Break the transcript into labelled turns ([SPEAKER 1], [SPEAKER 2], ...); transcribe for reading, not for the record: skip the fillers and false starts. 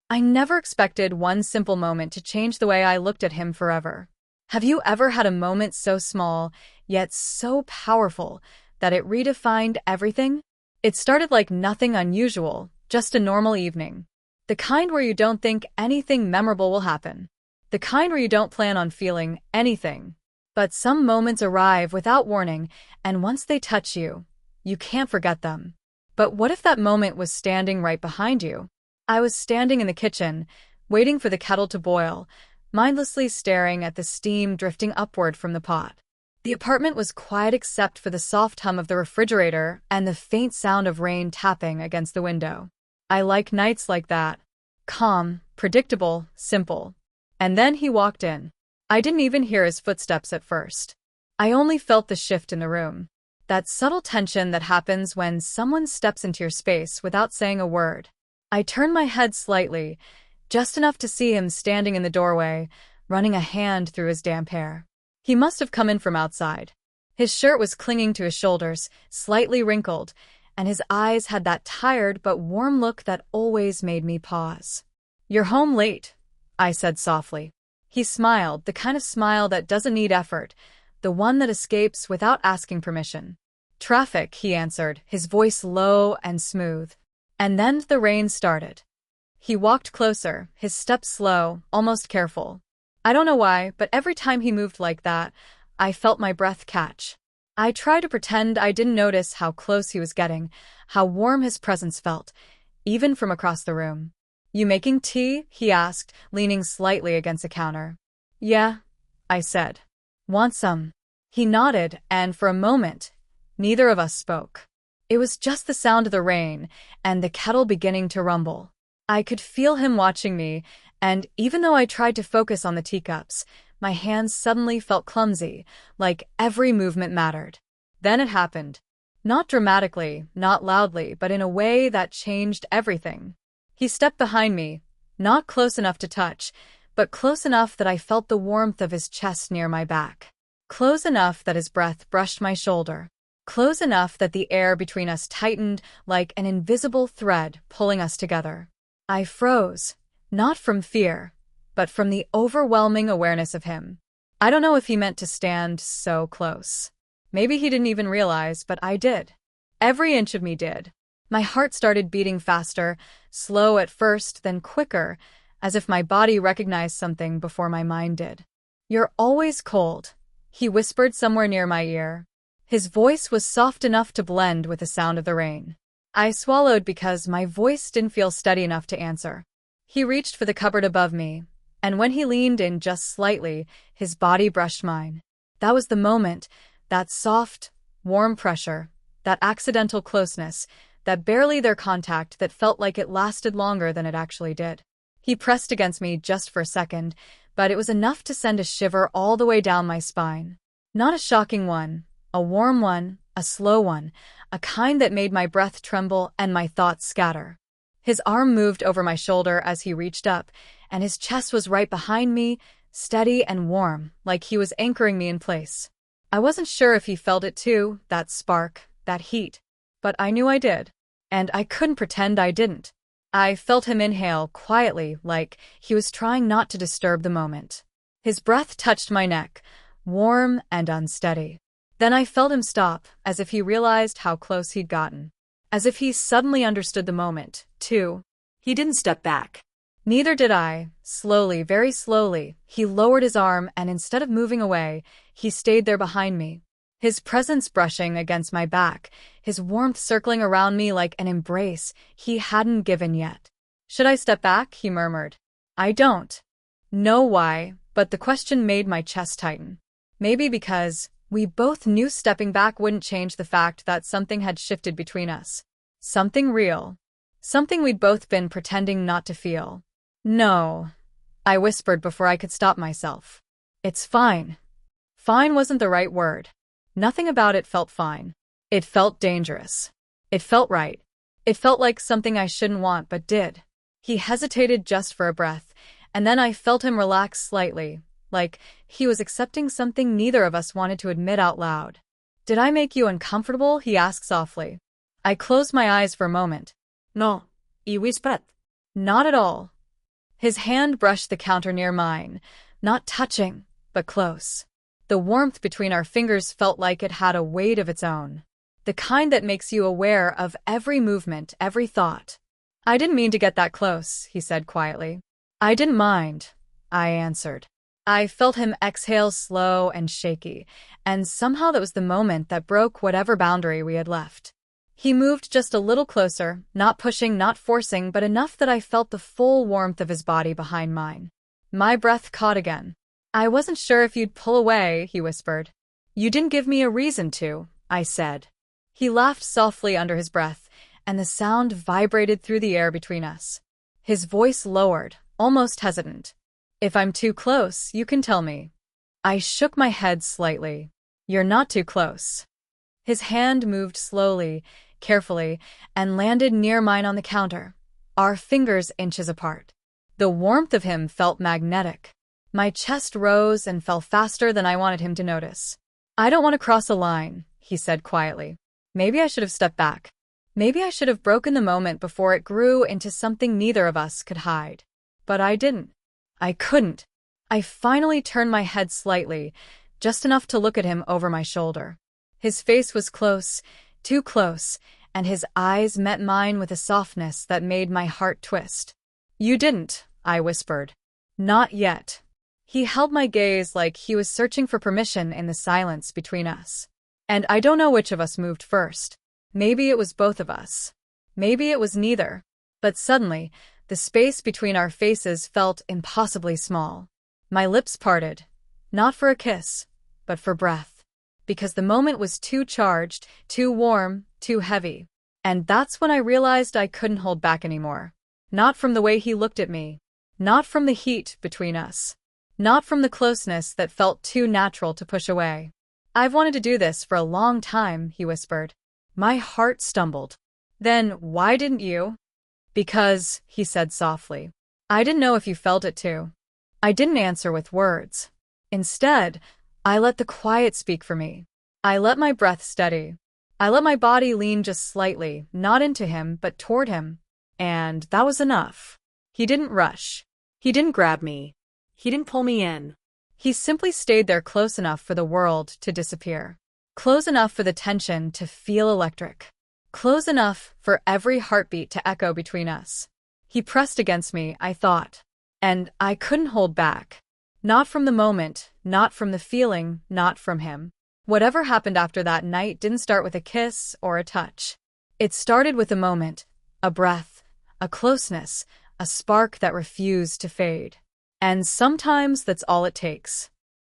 [SPEAKER 1] I never expected one simple moment to change the way I looked at him forever. Have you ever had a moment so small, yet so powerful, that it redefined everything? It started like nothing unusual, just a normal evening. The kind where you don't think anything memorable will happen. The kind where you don't plan on feeling anything. But some moments arrive without warning, and once they touch you, you can't forget them. But what if that moment was standing right behind you? I was standing in the kitchen, waiting for the kettle to boil, mindlessly staring at the steam drifting upward from the pot. The apartment was quiet except for the soft hum of the refrigerator and the faint sound of rain tapping against the window. I like nights like that. Calm, predictable, simple. And then he walked in. I didn't even hear his footsteps at first. I only felt the shift in the room. That subtle tension that happens when someone steps into your space without saying a word. I turned my head slightly, just enough to see him standing in the doorway, running a hand through his damp hair. He must have come in from outside. His shirt was clinging to his shoulders, slightly wrinkled, and his eyes had that tired but warm look that always made me pause. "You're home late," I said softly. He smiled, the kind of smile that doesn't need effort, the one that escapes without asking permission. "Traffic," he answered, his voice low and smooth. And then the rain started. He walked closer, his steps slow, almost careful. I don't know why, but every time he moved like that, I felt my breath catch. I tried to pretend I didn't notice how close he was getting, how warm his presence felt, even from across the room. "You making tea?" he asked, leaning slightly against a counter. "Yeah," I said. "Want some?" He nodded, and for a moment, neither of us spoke. It was just the sound of the rain and the kettle beginning to rumble. I could feel him watching me, and even though I tried to focus on the teacups, my hands suddenly felt clumsy, like every movement mattered. Then it happened. Not dramatically, not loudly, but in a way that changed everything. He stepped behind me, not close enough to touch, but close enough that I felt the warmth of his chest near my back. Close enough that his breath brushed my shoulder. Close enough that the air between us tightened like an invisible thread pulling us together. I froze, not from fear, but from the overwhelming awareness of him. I don't know if he meant to stand so close. Maybe he didn't even realize, but I did. Every inch of me did. My heart started beating faster, slow at first, then quicker, as if my body recognized something before my mind did. "You're always cold," he whispered somewhere near my ear. His voice was soft enough to blend with the sound of the rain. I swallowed because my voice didn't feel steady enough to answer. He reached for the cupboard above me, and when he leaned in just slightly, his body brushed mine. That was the moment, that soft, warm pressure, that accidental closeness, that barely there contact that felt like it lasted longer than it actually did. He pressed against me just for a second, but it was enough to send a shiver all the way down my spine. Not a shocking one. A warm one, a slow one, a kind that made my breath tremble and my thoughts scatter. His arm moved over my shoulder as he reached up, and his chest was right behind me, steady and warm, like he was anchoring me in place. I wasn't sure if he felt it too, that spark, that heat. But I knew I did. And I couldn't pretend I didn't. I felt him inhale quietly, like he was trying not to disturb the moment. His breath touched my neck, warm and unsteady. Then I felt him stop, as if he realized how close he'd gotten. As if he suddenly understood the moment, too.
[SPEAKER 2] He didn't step back.
[SPEAKER 1] Neither did I. Slowly, very slowly, he lowered his arm and instead of moving away, he stayed there behind me. His presence brushing against my back, his warmth circling around me like an embrace he hadn't given yet. "Should I step back?" he murmured. I don't know why, but the question made my chest tighten. Maybe because we both knew stepping back wouldn't change the fact that something had shifted between us. Something real. Something we'd both been pretending not to feel. "No," I whispered before I could stop myself. "It's fine." Fine wasn't the right word. Nothing about it felt fine. It felt dangerous. It felt right. It felt like something I shouldn't want but did. He hesitated just for a breath, and then I felt him relax slightly, like he was accepting something neither of us wanted to admit out loud. "Did I make you uncomfortable?" he asked softly. I closed my eyes for a moment.
[SPEAKER 2] "No," he whispered.
[SPEAKER 1] "Not at all." His hand brushed the counter near mine, not touching, but close. The warmth between our fingers felt like it had a weight of its own. The kind that makes you aware of every movement, every thought. "I didn't mean to get that close," he said quietly. "I didn't mind," I answered. I felt him exhale slow and shaky, and somehow that was the moment that broke whatever boundary we had left. He moved just a little closer, not pushing, not forcing, but enough that I felt the full warmth of his body behind mine. My breath caught again. "I wasn't sure if you'd pull away," he whispered. "You didn't give me a reason to," I said. He laughed softly under his breath, and the sound vibrated through the air between us. His voice lowered, almost hesitant. "If I'm too close, you can tell me." I shook my head slightly. "You're not too close." His hand moved slowly, carefully, and landed near mine on the counter, our fingers inches apart. The warmth of him felt magnetic. My chest rose and fell faster than I wanted him to notice. "I don't want to cross a line," he said quietly. "Maybe I should have stepped back. Maybe I should have broken the moment before it grew into something neither of us could hide. But I didn't. I couldn't." I finally turned my head slightly, just enough to look at him over my shoulder. His face was close, too close, and his eyes met mine with a softness that made my heart twist. "You didn't," I whispered. "Not yet." He held my gaze like he was searching for permission in the silence between us. And I don't know which of us moved first. Maybe it was both of us. Maybe it was neither. But suddenly, the space between our faces felt impossibly small. My lips parted, not for a kiss, but for breath. Because the moment was too charged, too warm, too heavy. And that's when I realized I couldn't hold back anymore. Not from the way he looked at me. Not from the heat between us. Not from the closeness that felt too natural to push away. "I've wanted to do this for a long time," he whispered. My heart stumbled. "Then why didn't you?" "Because," he said softly, "I didn't know if you felt it too." I didn't answer with words. Instead, I let the quiet speak for me. I let my breath steady. I let my body lean just slightly, not into him, but toward him. And that was enough. He didn't rush. He didn't grab me. He didn't pull me in. He simply stayed there close enough for the world to disappear. Close enough for the tension to feel electric. Close enough for every heartbeat to echo between us. He pressed against me, I thought. And I couldn't hold back. Not from the moment, not from the feeling, not from him. Whatever happened after that night didn't start with a kiss or a touch. It started with a moment, a breath, a closeness, a spark that refused to fade. And sometimes that's all it takes.